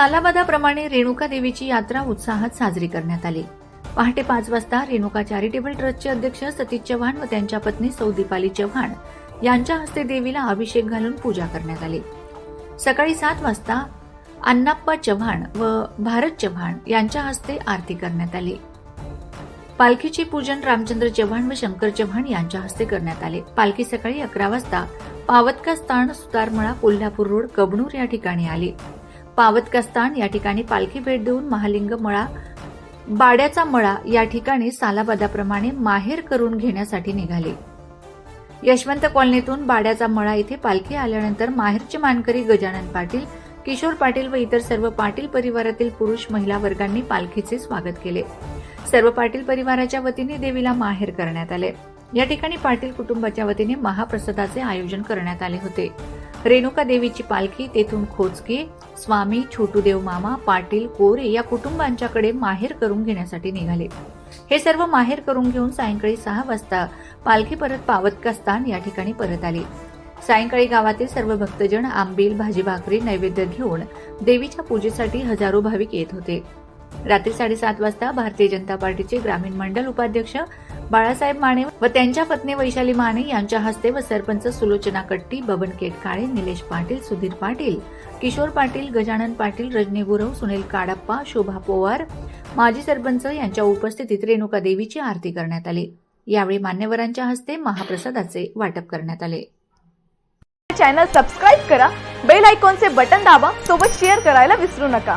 सालाबादाप्रमाणे रेणुका देवीची यात्रा उत्साहात साजरी करण्यात आली। पहाटे 5 वाजता रेणुका चॅरिटेबल ट्रस्टचे अध्यक्ष सतीश चव्हाण व त्यांच्या पत्नी सौ दीपाली चव्हाण यांच्या हस्ते देवीला अभिषेक घालून पूजा करण्यात आली। सकाळी 7 वाजता अण्णाप्पा चव्हाण व भारत चव्हाण यांच्या हस्ते आरती करण्यात आली। पालखीचे पूजन रामचंद्र चव्हाण व शंकर चव्हाण यांच्या हस्ते करण्यात आले। पालखी सकाळी 11 वाजता पावतका स्थान सुतारमळा कोल्हापूर रोड कबनूर या ठिकाणी आली। पावतका स्थान या ठिकाणी पालखी भेट देऊन महालिंग मळा बाड्याचा मळा या ठिकाणी सालाबादाप्रमाणे माहेर करून घेण्यासाठी निघाली। यशवंत कॉलनीतून बाड्याचा मळा येथे पालखी आल्यानंतर माहेरचे मानकरी गजानन पाटील, किशोर पाटील व इतर सर्व पाटील परिवारातील पुरुष महिला वर्गांनी पालखीचे स्वागत केले। सर्व पाटील परिवाराच्या वतीने देवीला माहेर करण्यात आले। या ठिकाणी पाटील कुटुंबाच्या वतीने महाप्रसादाचे आयोजन करण्यात आले होते। रेणुका देवीची पालखी तेथून खोचके, स्वामी, छोटूदेव मामा, पाटील, कोरे या कुटुंबांच्याकडे माहेर करून घेण्यासाठी निघाले। हे सर्व माहेर करून घेऊन सायंकाळी 6 वाजता पालखी परत पावतका स्थान या ठिकाणी परत आली। सायंकाळी गावातील सर्व भक्तजन आंबील, भाजी भाकरी नैवेद्य घेऊन देवीच्या पूजेसाठी हजारो भाविक येत होते। रात्री 7:30 वाजता भारतीय जनता पार्टीचे ग्रामीण मंडल उपाध्यक्ष बाळासाहेब माने व त्यांच्या पत्नी वैशाली माने यांच्या हस्ते व सरपंच सुलोचना कट्टी, बबन केटकाळे, निलेश पाटील, सुधीर पाटील, किशोर पाटील, गजानन पाटील, रजनी गुरव, सुनील काडप्पा, शोभा पोवार, माजी सरपंच यांच्या उपस्थितीत रेणुका देवीची आरती करण्यात आली। यावेळी मान्यवरांच्या हस्ते महाप्रसादाचे वाटप करण्यात आले। चॅनल सबस्क्राइब करा, बेल आयकॉनचे बटन दाबा, सोबत शेअर करायला विसरू नका।